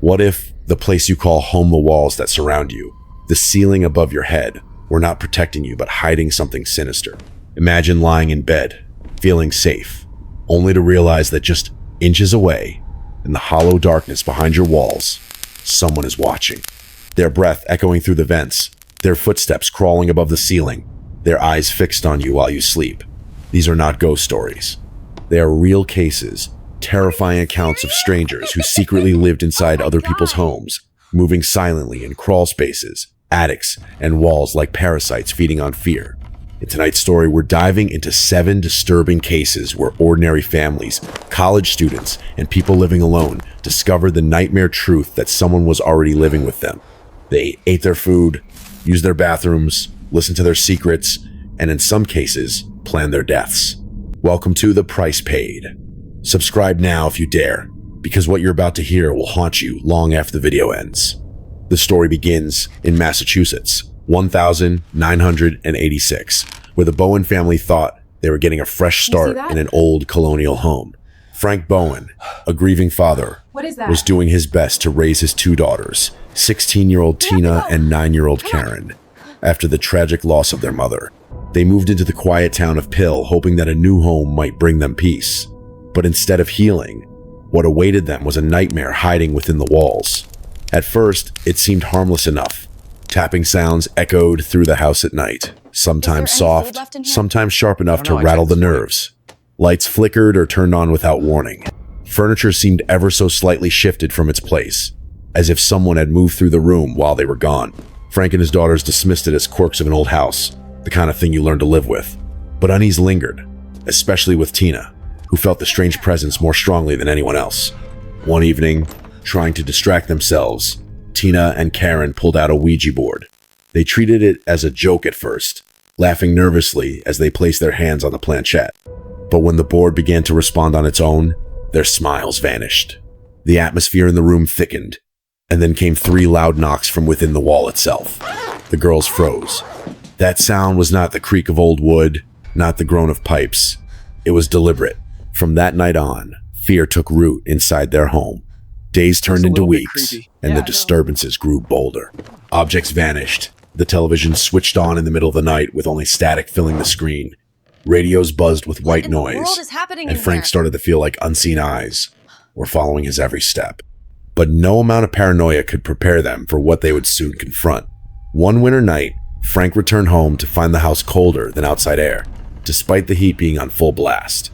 What if the place you call home, the walls that surround you, the ceiling above your head, were not protecting you but hiding something sinister? Imagine lying in bed, feeling safe, only to realize that just inches away, in the hollow darkness behind your walls, someone is watching. Their breath echoing through the vents, their footsteps crawling above the ceiling, their eyes fixed on you while you sleep. These are not ghost stories. They are real cases, terrifying accounts of strangers who secretly lived inside other people's homes, moving silently in crawl spaces, attics, and walls like parasites feeding on fear. In tonight's story, we're diving into 7 disturbing cases where ordinary families, college students, and people living alone discovered the nightmare truth that someone was already living with them. They ate their food, used their bathrooms, listened to their secrets, and in some cases, planned their deaths. Welcome to The Price Paid. Subscribe now if you dare, because what you're about to hear will haunt you long after the video ends. The story begins in Massachusetts, 1986, where the Bowen family thought they were getting a fresh start in an old colonial home. Frank Bowen, a grieving father, was doing his best to raise his 2 daughters, 16-year-old Tina and 9-year-old Karen, after the tragic loss of their mother. They moved into the quiet town of Pill, hoping that a new home might bring them peace. But instead of healing, what awaited them was a nightmare hiding within the walls. At first, it seemed harmless enough. Tapping sounds echoed through the house at night, sometimes soft, sometimes sharp enough to rattle the nerves. Lights flickered or turned on without warning. Furniture seemed ever so slightly shifted from its place, as if someone had moved through the room while they were gone. Frank and his daughters dismissed it as quirks of an old house, the kind of thing you learn to live with. But unease lingered, especially with Tina, who felt the strange presence more strongly than anyone else. One evening, trying to distract themselves, Tina and Karen pulled out a Ouija board. They treated it as a joke at first, laughing nervously as they placed their hands on the planchette. But when the board began to respond on its own, their smiles vanished. The atmosphere in the room thickened, and then came 3 loud knocks from within the wall itself. The girls froze. That sound was not the creak of old wood, not the groan of pipes. It was deliberate. From that night on, fear took root inside their home. Days turned into weeks, and the disturbances grew bolder. Objects vanished. The television switched on in the middle of the night with only static filling the screen. Radios buzzed with white noise, and Frank started to feel like unseen eyes were following his every step. But no amount of paranoia could prepare them for what they would soon confront. One winter night, Frank returned home to find the house colder than outside air, despite the heat being on full blast.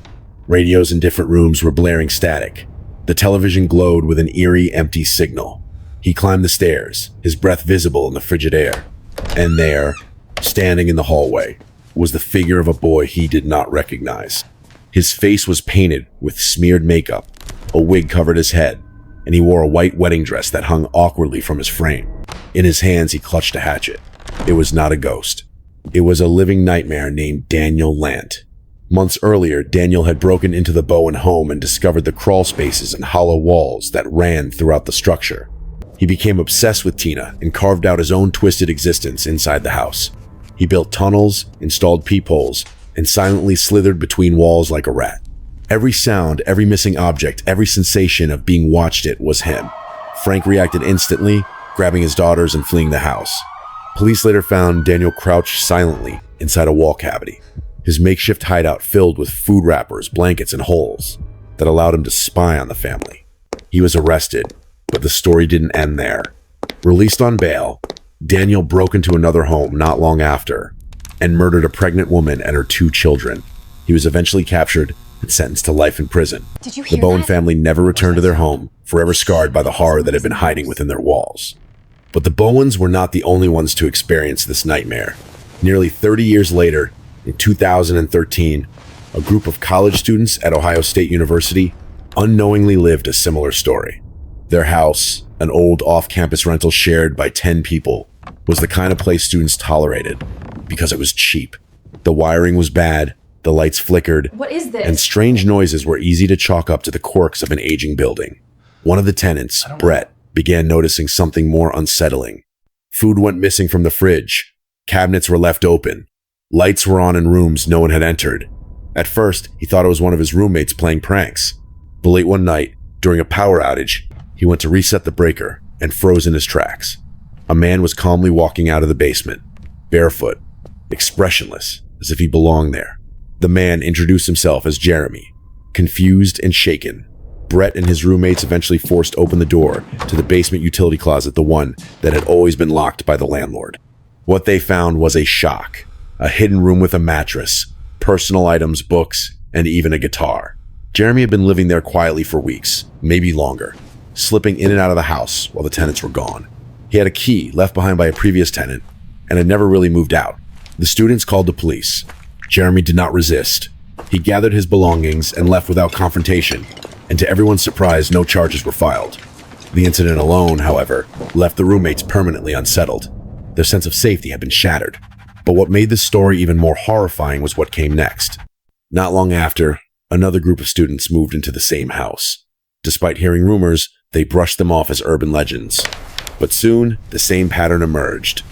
Radios in different rooms were blaring static. The television glowed with an eerie, empty signal. He climbed the stairs, his breath visible in the frigid air. And there, standing in the hallway, was the figure of a boy he did not recognize. His face was painted with smeared makeup, a wig covered his head, and he wore a white wedding dress that hung awkwardly from his frame. In his hands, he clutched a hatchet. It was not a ghost. It was a living nightmare named Daniel Lant. Months earlier, Daniel had broken into the Bowen home and discovered the crawl spaces and hollow walls that ran throughout the structure. He became obsessed with Tina and carved out his own twisted existence inside the house. He built tunnels, installed peepholes, and silently slithered between walls like a rat. Every sound, every missing object, every sensation of being watched was him. Frank reacted instantly, grabbing his daughters and fleeing the house. Police later found Daniel crouched silently inside a wall cavity, his makeshift hideout filled with food wrappers, blankets, and holes that allowed him to spy on the family. He was arrested, but the story didn't end there. Released on bail, Daniel broke into another home not long after and murdered a pregnant woman and her 2 children. He was eventually captured and sentenced to life in prison. The Bowen family never returned to their home, forever scarred by the horror that had been hiding within their walls. But the Bowens were not the only ones to experience this nightmare. Nearly 30 years later, in 2013, a group of college students at Ohio State University unknowingly lived a similar story. Their house, an old off-campus rental shared by 10 people, was the kind of place students tolerated because it was cheap. The wiring was bad, the lights flickered, and strange noises were easy to chalk up to the quirks of an aging building. One of the tenants, Brett, began noticing something more unsettling. Food went missing from the fridge. Cabinets were left open. Lights were on in rooms no one had entered. At first, he thought it was one of his roommates playing pranks. But late one night, during a power outage, He went to reset the breaker and froze in his tracks. A man was calmly walking out of the basement, barefoot, expressionless, as if he belonged there. The man introduced himself as Jeremy. Confused and shaken, Brett and his roommates eventually forced open the door to the basement utility closet, the one that had always been locked by the landlord. What they found was a shock, a hidden room with a mattress, personal items, books, and even a guitar. Jeremy had been living there quietly for weeks, maybe longer, slipping in and out of the house while the tenants were gone. He had a key left behind by a previous tenant and had never really moved out. The students called the police. Jeremy did not resist. He gathered his belongings and left without confrontation, and to everyone's surprise, no charges were filed. The incident alone, however, left the roommates permanently unsettled. Their sense of safety had been shattered. But what made this story even more horrifying was what came next. Not long after, another group of students moved into the same house. Despite hearing rumors, they brushed them off as urban legends. But soon, the same pattern emerged.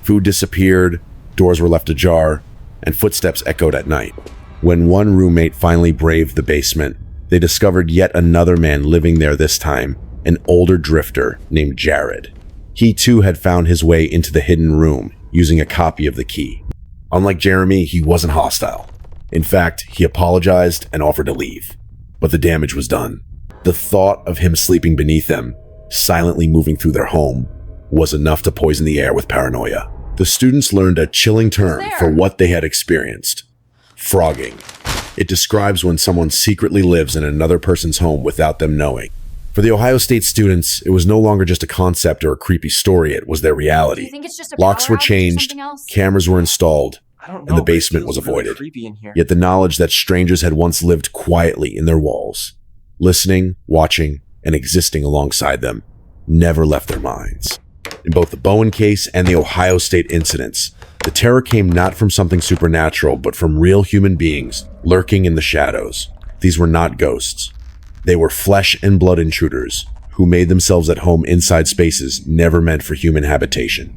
Food disappeared, doors were left ajar, and footsteps echoed at night. When one roommate finally braved the basement, they discovered yet another man living there, this time, an older drifter named Jared. He too had found his way into the hidden room using a copy of the key. Unlike Jeremy, he wasn't hostile. In fact, he apologized and offered to leave. But the damage was done. The thought of him sleeping beneath them, silently moving through their home, was enough to poison the air with paranoia. The students learned a chilling term for what they had experienced: frogging. It describes when someone secretly lives in another person's home without them knowing. For the Ohio State students, it was no longer just a concept or a creepy story, it was their reality. Locks were changed, cameras were installed, and the basement was avoided. Yet the knowledge that strangers had once lived quietly in their walls, listening, watching, and existing alongside them, never left their minds. In both the Bowen case and the Ohio State incidents, the terror came not from something supernatural, but from real human beings lurking in the shadows. These were not ghosts. They were flesh and blood intruders who made themselves at home inside spaces never meant for human habitation.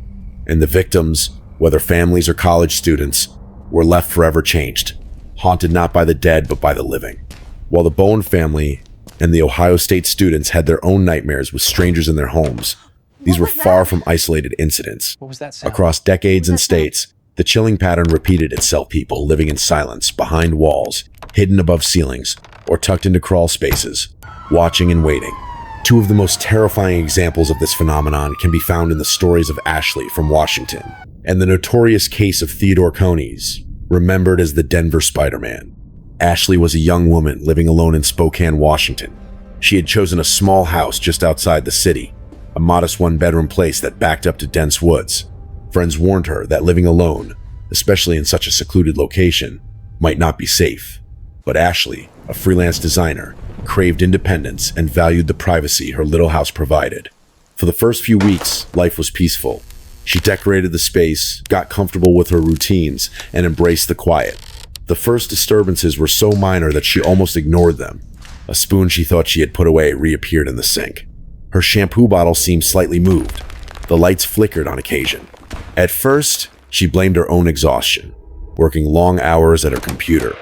And the victims, whether families or college students, were left forever changed, haunted not by the dead but by the living. While the Bowen family and the Ohio State students had their own nightmares with strangers in their homes, these were far from isolated incidents. What was that sound? Across decades and states, the chilling pattern repeated itself: people living in silence, behind walls, hidden above ceilings, or tucked into crawl spaces, watching and waiting. Two of the most terrifying examples of this phenomenon can be found in the stories of Ashley from Washington and the notorious case of Theodore Coneys, remembered as the Denver Spider-Man. Ashley was a young woman living alone in Spokane, Washington. She had chosen a small house just outside the city, a modest one-bedroom place that backed up to dense woods. Friends warned her that living alone, especially in such a secluded location, might not be safe. But Ashley, a freelance designer, craved independence and valued the privacy her little house provided. For the first few weeks, life was peaceful. She decorated the space, got comfortable with her routines, and embraced the quiet. The first disturbances were so minor that she almost ignored them. A spoon she thought she had put away reappeared in the sink. Her shampoo bottle seemed slightly moved. The lights flickered on occasion. At first, she blamed her own exhaustion, working long hours at her computer.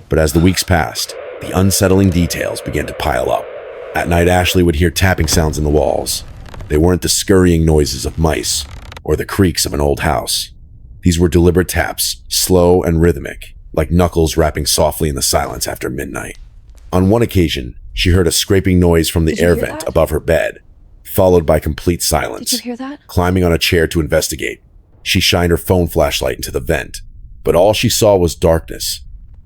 But as the weeks passed, the unsettling details began to pile up. At night, Ashley would hear tapping sounds in the walls. They weren't the scurrying noises of mice or the creaks of an old house. These were deliberate taps, slow and rhythmic, like knuckles rapping softly in the silence after midnight. On one occasion, she heard a scraping noise from the air vent above her bed, followed by complete silence. Did you hear that? Climbing on a chair to investigate, she shined her phone flashlight into the vent, but all she saw was darkness.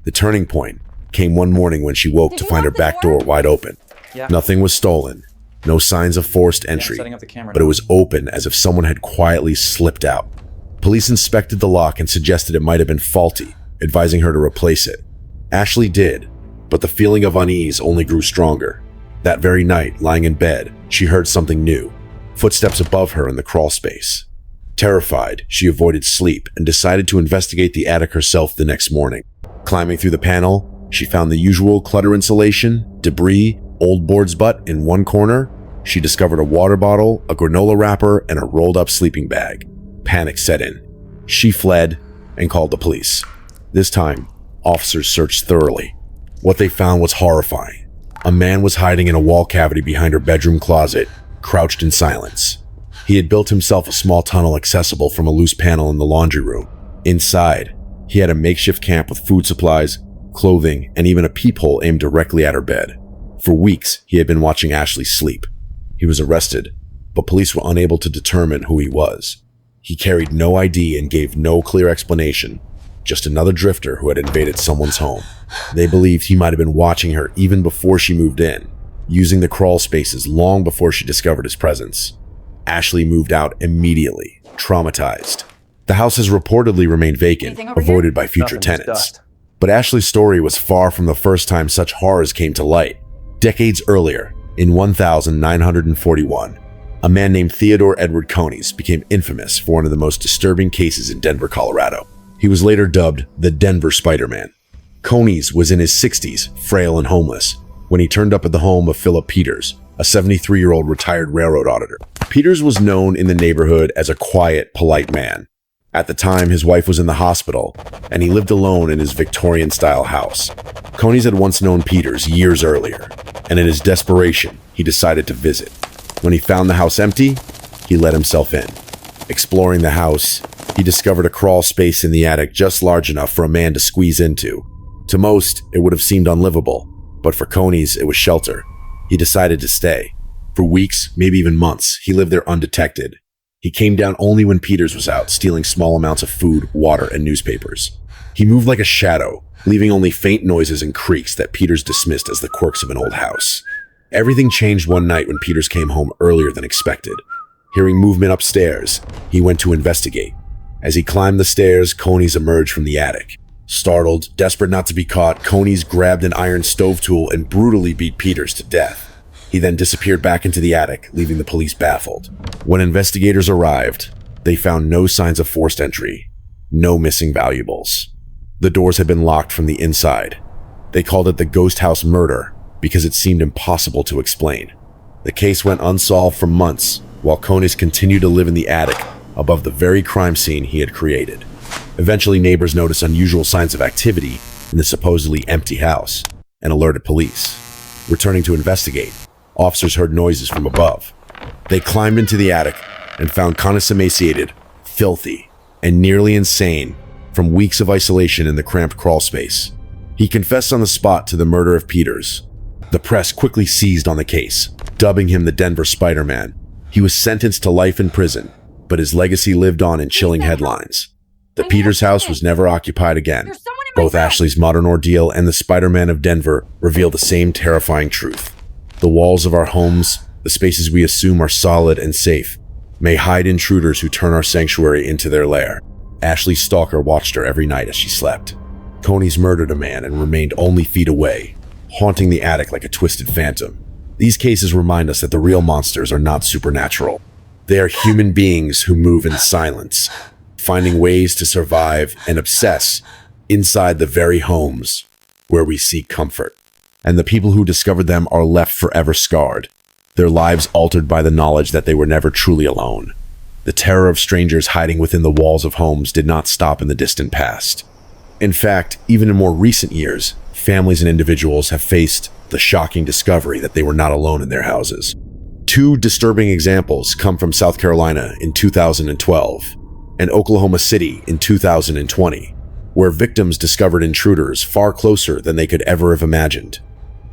The turning point came one morning when she woke to find her back door wide open. Yeah. Nothing was stolen, no signs of forced entry, setting up the camera but it now. was open as if someone had quietly slipped out. Police inspected the lock and suggested it might have been faulty, advising her to replace it. Ashley did, but the feeling of unease only grew stronger. That very night, lying in bed, she heard something new, footsteps above her in the crawl space. Terrified, she avoided sleep and decided to investigate the attic herself the next morning. Climbing through the panel, she found the usual clutter insulation, debris, old board's butt in one corner. She discovered a water bottle, a granola wrapper, and a rolled-up sleeping bag. Panic set in. She fled and called the police. This time, officers searched thoroughly. What they found was horrifying. A man was hiding in a wall cavity behind her bedroom closet, crouched in silence. He had built himself a small tunnel accessible from a loose panel in the laundry room. Inside, he had a makeshift camp with food supplies, clothing, and even a peephole aimed directly at her bed. For weeks, he had been watching Ashley sleep. He was arrested, but police were unable to determine who he was. He carried no ID and gave no clear explanation, just another drifter who had invaded someone's home. They believed he might have been watching her even before she moved in, using the crawl spaces long before she discovered his presence. Ashley moved out immediately, traumatized. The house has reportedly remained vacant, avoided by future tenants. But Ashley's story was far from the first time such horrors came to light. Decades earlier, in 1941, a man named Theodore Edward Coneys became infamous for one of the most disturbing cases in Denver, Colorado. He was later dubbed the Denver Spider-Man. Coneys was in his 60s, frail and homeless, when he turned up at the home of Philip Peters, a 73-year-old retired railroad auditor. Peters was known in the neighborhood as a quiet, polite man. At the time, his wife was in the hospital, and he lived alone in his Victorian-style house. Coneys had once known Peters years earlier, and in his desperation, he decided to visit. When he found the house empty, he let himself in. Exploring the house, he discovered a crawl space in the attic just large enough for a man to squeeze into. To most, it would have seemed unlivable, but for Coneys, it was shelter. He decided to stay. For weeks, maybe even months, he lived there undetected. He came down only when Peters was out, stealing small amounts of food, water, and newspapers. He moved like a shadow, leaving only faint noises and creaks that Peters dismissed as the quirks of an old house. Everything changed one night when Peters came home earlier than expected. Hearing movement upstairs, he went to investigate. As he climbed the stairs, Coneys emerged from the attic. Startled, desperate not to be caught, Coneys grabbed an iron stove tool and brutally beat Peters to death. He then disappeared back into the attic, leaving the police baffled. When investigators arrived, they found no signs of forced entry, no missing valuables. The doors had been locked from the inside. They called it the ghost house murder because it seemed impossible to explain. The case went unsolved for months, while Coneys continued to live in the attic above the very crime scene he had created. Eventually, neighbors noticed unusual signs of activity in the supposedly empty house and alerted police. Returning to investigate, officers heard noises from above. They climbed into the attic and found Coneys emaciated, filthy, and nearly insane from weeks of isolation in the cramped crawl space. He confessed on the spot to the murder of Peters. The press quickly seized on the case, dubbing him the Denver Spider-Man. He was sentenced to life in prison, but his legacy lived on in chilling headlines. The Peters house was never occupied again. Both Ashley's modern ordeal and the Spider-Man of Denver reveal the same terrifying truth. The walls of our homes, the spaces we assume are solid and safe, may hide intruders who turn our sanctuary into their lair. Ashley's stalker watched her every night as she slept. Coneys murdered a man and remained only feet away, haunting the attic like a twisted phantom. These cases remind us that the real monsters are not supernatural. They are human beings who move in silence, finding ways to survive and obsess inside the very homes where we seek comfort. And the people who discovered them are left forever scarred, their lives altered by the knowledge that they were never truly alone. The terror of strangers hiding within the walls of homes did not stop in the distant past. In fact, even in more recent years, families and individuals have faced the shocking discovery that they were not alone in their houses. Two disturbing examples come from South Carolina in 2012 and Oklahoma City in 2020, where victims discovered intruders far closer than they could ever have imagined.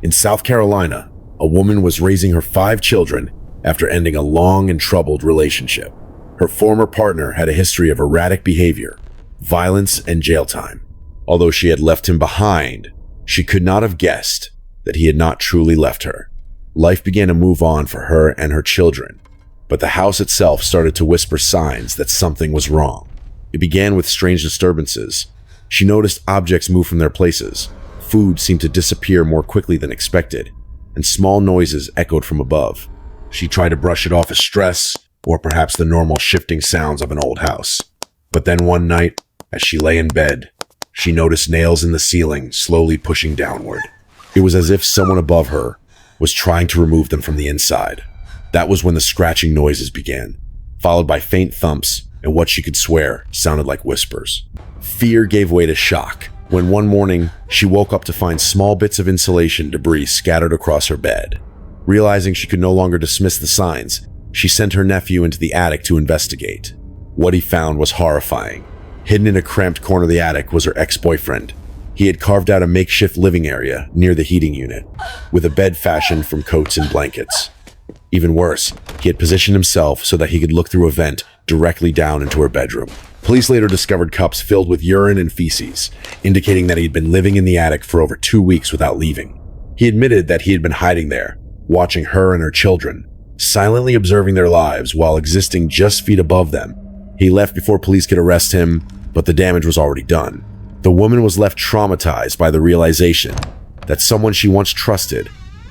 In South Carolina, a woman was raising her 5 children after ending a long and troubled relationship. Her former partner had a history of erratic behavior, violence, and jail time. Although she had left him behind, she could not have guessed that he had not truly left her. Life began to move on for her and her children, but the house itself started to whisper signs that something was wrong. It began with strange disturbances. She noticed objects move from their places. Food seemed to disappear more quickly than expected, and small noises echoed from above. She tried to brush it off as stress, or perhaps the normal shifting sounds of an old house. But then one night, as she lay in bed, she noticed nails in the ceiling slowly pushing downward. It was as if someone above her was trying to remove them from the inside. That was when the scratching noises began, followed by faint thumps and what she could swear sounded like whispers. Fear gave way to shock. when one morning she woke up to find small bits of insulation debris scattered across her bed. Realizing she could no longer dismiss the signs, she sent her nephew into the attic to investigate. What he found was horrifying. Hidden in a cramped corner of the attic was her ex-boyfriend. He had carved out a makeshift living area near the heating unit, with a bed fashioned from coats and blankets. Even worse, he had positioned himself so that he could look through a vent directly down into her bedroom. Police later discovered cups filled with urine and feces, indicating that he had been living in the attic for over 2 weeks without leaving. He admitted that he had been hiding there, watching her and her children, silently observing their lives while existing just feet above them. He left before police could arrest him, but the damage was already done. The woman was left traumatized by the realization that someone she once trusted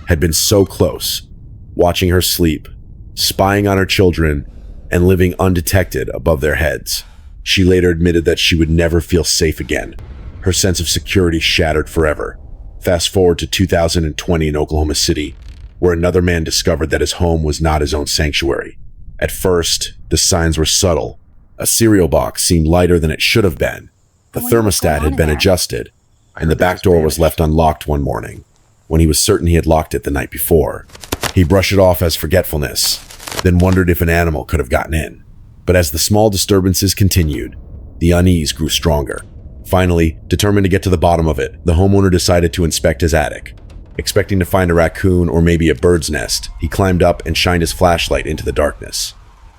had been so close, watching her sleep, spying on her children, and living undetected above their heads. She later admitted that she would never feel safe again. Her sense of security shattered forever. Fast forward to 2020 in Oklahoma City, where another man discovered that his home was not his own sanctuary. At first, the signs were subtle. A cereal box seemed lighter than it should have been. The thermostat had been adjusted, and the back door was left unlocked one morning, when he was certain he had locked it the night before. He brushed it off as forgetfulness, then wondered if an animal could have gotten in. But as the small disturbances continued, the unease grew stronger. Finally, determined to get to the bottom of it, the homeowner decided to inspect his attic. Expecting to find a raccoon or maybe a bird's nest, he climbed up and shined his flashlight into the darkness.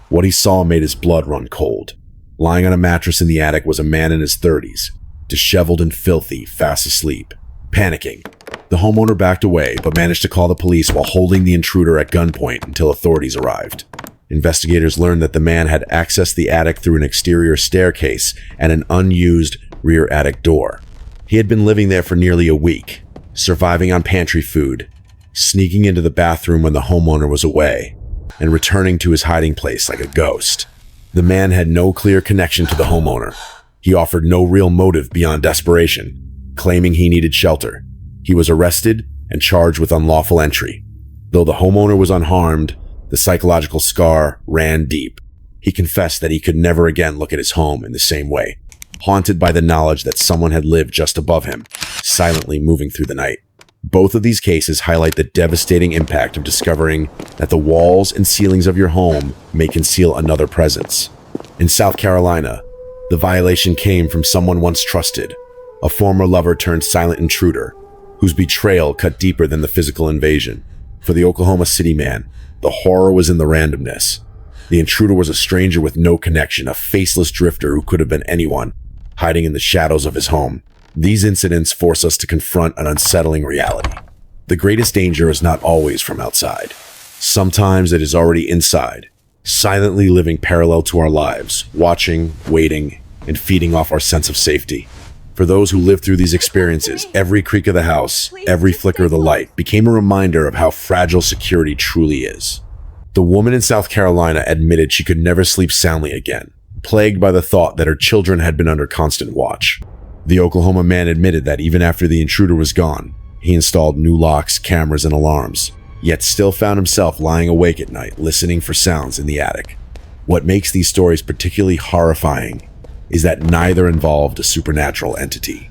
What he saw made his blood run cold. Lying on a mattress in the attic was a man in his 30s, disheveled and filthy, fast asleep. Panicking, the homeowner backed away but managed to call the police while holding the intruder at gunpoint until authorities arrived. Investigators learned that the man had accessed the attic through an exterior staircase and an unused rear attic door. He had been living there for nearly a week, surviving on pantry food, sneaking into the bathroom when the homeowner was away, and returning to his hiding place like a ghost. The man had no clear connection to the homeowner. He offered no real motive beyond desperation, claiming he needed shelter. He was arrested and charged with unlawful entry. Though the homeowner was unharmed, the psychological scar ran deep. He confessed that he could never again look at his home in the same way, haunted by the knowledge that someone had lived just above him, silently moving through the night. Both of these cases highlight the devastating impact of discovering that the walls and ceilings of your home may conceal another presence. In South Carolina, the violation came from someone once trusted, a former lover turned silent intruder, whose betrayal cut deeper than the physical invasion. For the Oklahoma City man, the horror was in the randomness. The intruder was a stranger with no connection, a faceless drifter who could have been anyone, hiding in the shadows of his home. These incidents force us to confront an unsettling reality. The greatest danger is not always from outside. Sometimes it is already inside, silently living parallel to our lives, watching, waiting, and feeding off our sense of safety. For those who lived through these experiences, every creak of the house, every flicker of the light became a reminder of how fragile security truly is. The woman in South Carolina admitted she could never sleep soundly again, plagued by the thought that her children had been under constant watch. The Oklahoma man admitted that even after the intruder was gone, he installed new locks, cameras, and alarms, yet still found himself lying awake at night, listening for sounds in the attic. What makes these stories particularly horrifying is that neither involved a supernatural entity.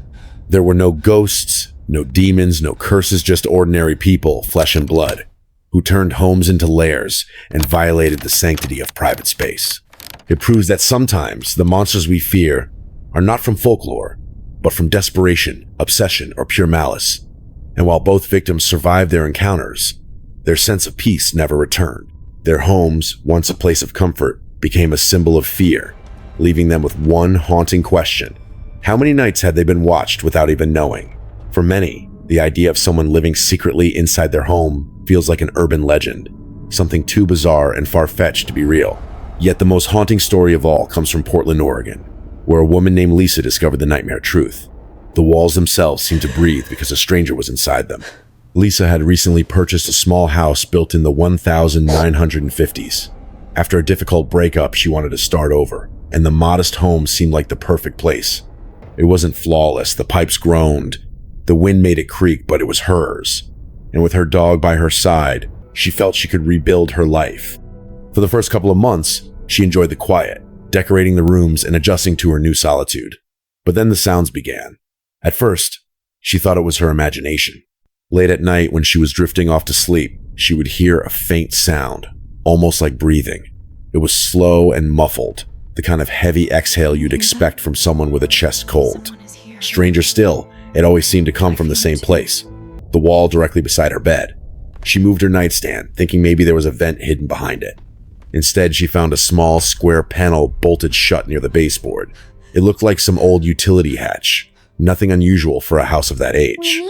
There were no ghosts, no demons, no curses, just ordinary people, flesh and blood, who turned homes into lairs and violated the sanctity of private space. It proves that sometimes the monsters we fear are not from folklore, but from desperation, obsession, or pure malice. And while both victims survived their encounters, their sense of peace never returned. Their homes, once a place of comfort, became a symbol of fear, leaving them with one haunting question. How many nights had they been watched without even knowing? For many, the idea of someone living secretly inside their home feels like an urban legend, something too bizarre and far-fetched to be real. Yet the most haunting story of all comes from Portland, Oregon, where a woman named Lisa discovered the nightmare truth. The walls themselves seemed to breathe because a stranger was inside them. Lisa had recently purchased a small house built in the 1950s. After a difficult breakup, she wanted to start over, and the modest home seemed like the perfect place. It wasn't flawless, the pipes groaned, the wind made it creak, but it was hers. And with her dog by her side, she felt she could rebuild her life. For the first couple of months, she enjoyed the quiet, decorating the rooms and adjusting to her new solitude. But then the sounds began. At first, she thought it was her imagination. Late at night, when she was drifting off to sleep, she would hear a faint sound, almost like breathing. It was slow and muffled, the kind of heavy exhale you'd expect from someone with a chest cold. Stranger still, it always seemed to come from the same place, the wall directly beside her bed. She moved her nightstand, thinking maybe there was a vent hidden behind it. Instead, she found a small, square panel bolted shut near the baseboard. It looked like some old utility hatch, nothing unusual for a house of that age.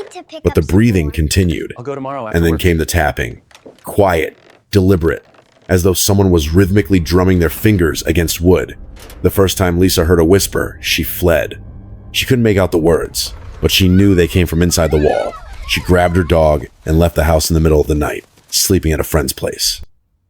But the breathing continued, I'll go tomorrow and then afterwards. came the tapping. Quiet, deliberate, as though someone was rhythmically drumming their fingers against wood. The first time Lisa heard a whisper, she fled. She couldn't make out the words, but she knew they came from inside the wall. She grabbed her dog and left the house in the middle of the night, sleeping at a friend's place.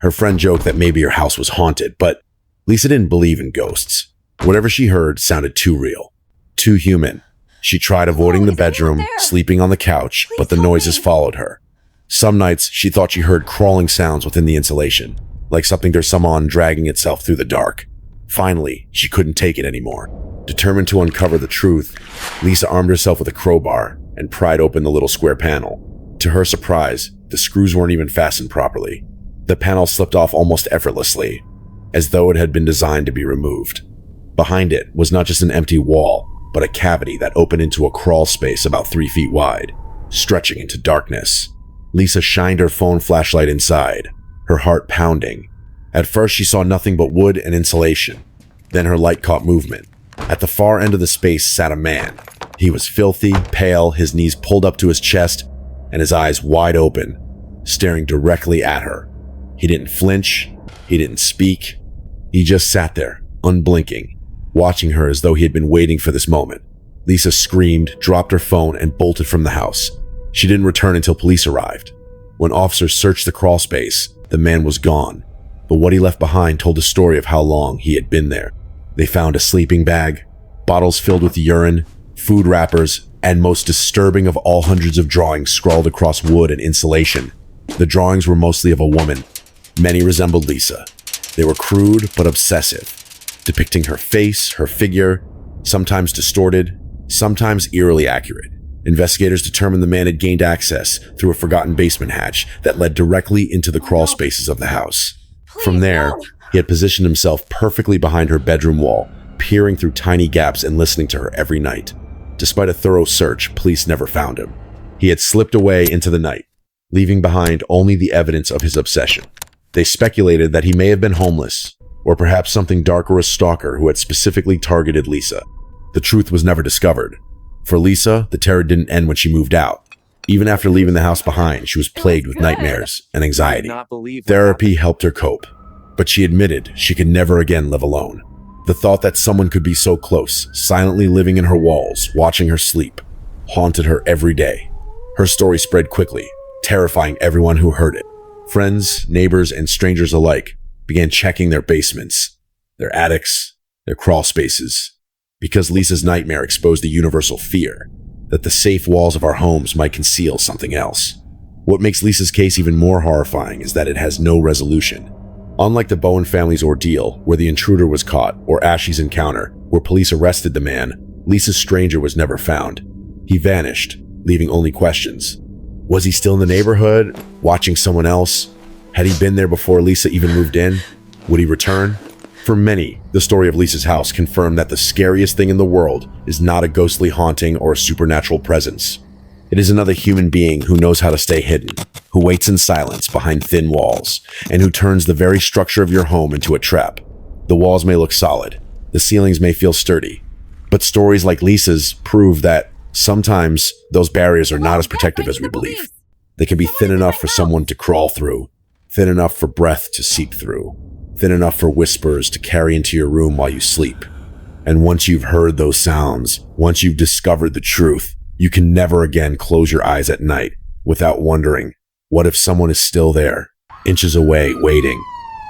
Her friend joked that maybe her house was haunted, but Lisa didn't believe in ghosts. Whatever she heard sounded too real, too human. She tried avoiding the bedroom, sleeping on the couch, but the noises followed her. Some nights, she thought she heard crawling sounds within the insulation, like something or someone dragging itself through the dark. Finally, she couldn't take it anymore. Determined to uncover the truth, Lisa armed herself with a crowbar and pried open the little square panel. To her surprise, the screws weren't even fastened properly. The panel slipped off almost effortlessly, as though it had been designed to be removed. Behind it was not just an empty wall, but a cavity that opened into a crawl space about 3 feet wide, stretching into darkness. Lisa shined her phone flashlight inside, her heart pounding. At first, she saw nothing but wood and insulation. Then her light caught movement. At the far end of the space sat a man. He was filthy, pale, his knees pulled up to his chest, and his eyes wide open, staring directly at her. He didn't flinch. He didn't speak. He just sat there, unblinking, watching her as though he had been waiting for this moment. Lisa screamed, dropped her phone, and bolted from the house. She didn't return until police arrived. When officers searched the crawl space, the man was gone, but what he left behind told a story of how long he had been there. They found a sleeping bag, bottles filled with urine, food wrappers, and most disturbing of all, hundreds of drawings scrawled across wood and insulation. The drawings were mostly of a woman. Many resembled Lisa. They were crude but obsessive, depicting her face, her figure, sometimes distorted, sometimes eerily accurate. Investigators determined the man had gained access through a forgotten basement hatch that led directly into the crawl spaces of the house. From there, he had positioned himself perfectly behind her bedroom wall, peering through tiny gaps and listening to her every night. Despite a thorough search, police never found him. He had slipped away into the night, leaving behind only the evidence of his obsession. They speculated that he may have been homeless, or perhaps something dark or a stalker who had specifically targeted Lisa. The truth was never discovered. For Lisa, the terror didn't end when she moved out. Even after leaving the house behind, she was plagued with nightmares and anxiety. Therapy helped her cope, but she admitted she could never again live alone. The thought that someone could be so close, silently living in her walls, watching her sleep, haunted her every day. Her story spread quickly, terrifying everyone who heard it. Friends, neighbors, and strangers alike began checking their basements, their attics, their crawl spaces, because Lisa's nightmare exposed the universal fear that the safe walls of our homes might conceal something else. What makes Lisa's case even more horrifying is that it has no resolution. Unlike the Bowen family's ordeal, where the intruder was caught, or Ashley's encounter, where police arrested the man, Lisa's stranger was never found. He vanished, leaving only questions. Was he still in the neighborhood, watching someone else? Had he been there before Lisa even moved in? Would he return? For many, the story of Lisa's house confirmed that the scariest thing in the world is not a ghostly haunting or a supernatural presence. It is another human being who knows how to stay hidden, who waits in silence behind thin walls, and who turns the very structure of your home into a trap. The walls may look solid, the ceilings may feel sturdy, but stories like Lisa's prove that sometimes those barriers are not as protective as we believe. They can be thin enough for someone to crawl through, thin enough for breath to seep through, thin enough for whispers to carry into your room while you sleep. And once you've heard those sounds, once you've discovered the truth, you can never again close your eyes at night without wondering, what if someone is still there, inches away, waiting?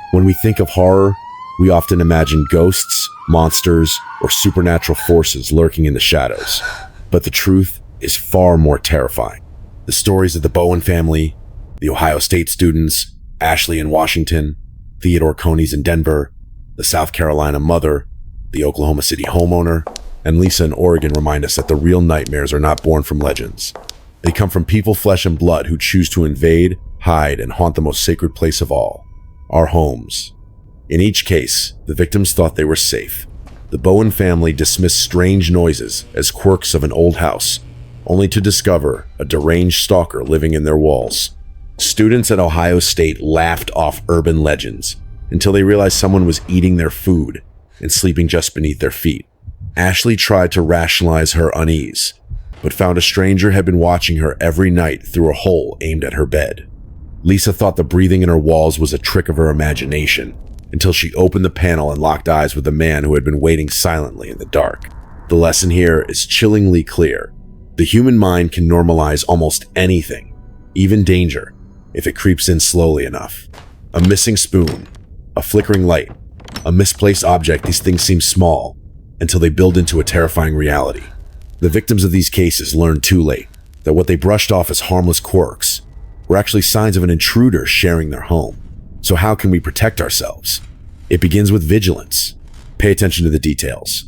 When we think of horror, we often imagine ghosts, monsters, or supernatural forces lurking in the shadows. But the truth is far more terrifying. The stories of the Bowen family, the Ohio State students, Ashley in Washington, Theodore Coney's in Denver, the South Carolina mother, the Oklahoma City homeowner, And Lisa and Oregon remind us that the real nightmares are not born from legends. They come from people, flesh and blood, who choose to invade, hide, and haunt the most sacred place of all, our homes. In each case, the victims thought they were safe. The Bowen family dismissed strange noises as quirks of an old house, only to discover a deranged stalker living in their walls. Students at Ohio State laughed off urban legends until they realized someone was eating their food and sleeping just beneath their feet. Ashley tried to rationalize her unease, but found a stranger had been watching her every night through a hole aimed at her bed. Lisa thought the breathing in her walls was a trick of her imagination, until she opened the panel and locked eyes with a man who had been waiting silently in the dark. The lesson here is chillingly clear. The human mind can normalize almost anything, even danger, if it creeps in slowly enough. A missing spoon, a flickering light, a misplaced object, these things seem small until they build into a terrifying reality. The victims of these cases learned too late that what they brushed off as harmless quirks were actually signs of an intruder sharing their home. So how can we protect ourselves? It begins with vigilance. Pay attention to the details.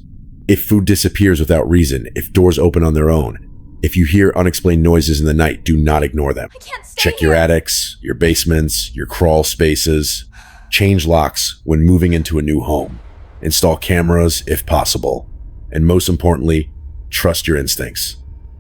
If food disappears without reason, if doors open on their own, if you hear unexplained noises in the night, do not ignore them. Check your attics, your basements, your crawl spaces. Change locks when moving into a new home. Install cameras if possible. And most importantly, trust your instincts.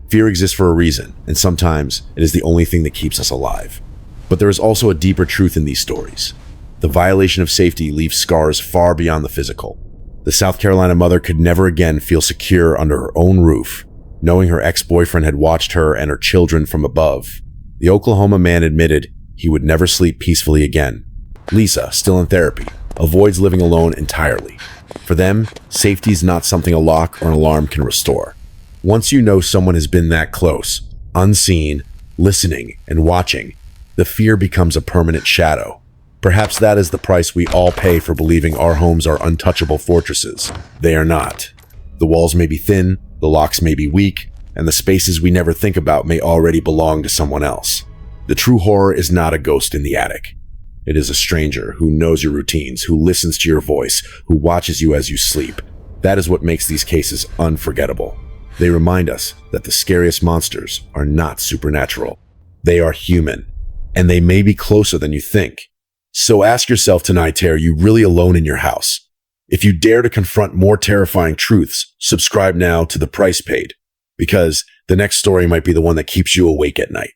Fear exists for a reason, and sometimes it is the only thing that keeps us alive. But there is also a deeper truth in these stories. The violation of safety leaves scars far beyond the physical. The South Carolina mother could never again feel secure under her own roof, knowing her ex-boyfriend had watched her and her children from above. The Oklahoma man admitted he would never sleep peacefully again. Lisa, still in therapy, avoids living alone entirely. For them, safety is not something a lock or an alarm can restore. Once you know someone has been that close, unseen, listening, and watching, the fear becomes a permanent shadow. Perhaps that is the price we all pay for believing our homes are untouchable fortresses. They are not. The walls may be thin, the locks may be weak, and the spaces we never think about may already belong to someone else. The true horror is not a ghost in the attic. It is a stranger who knows your routines, who listens to your voice, who watches you as you sleep. That is what makes these cases unforgettable. They remind us that the scariest monsters are not supernatural. They are human, and they may be closer than you think. So ask yourself tonight, are you really alone in your house? If you dare to confront more terrifying truths, subscribe now to The Price Paid, because the next story might be the one that keeps you awake at night.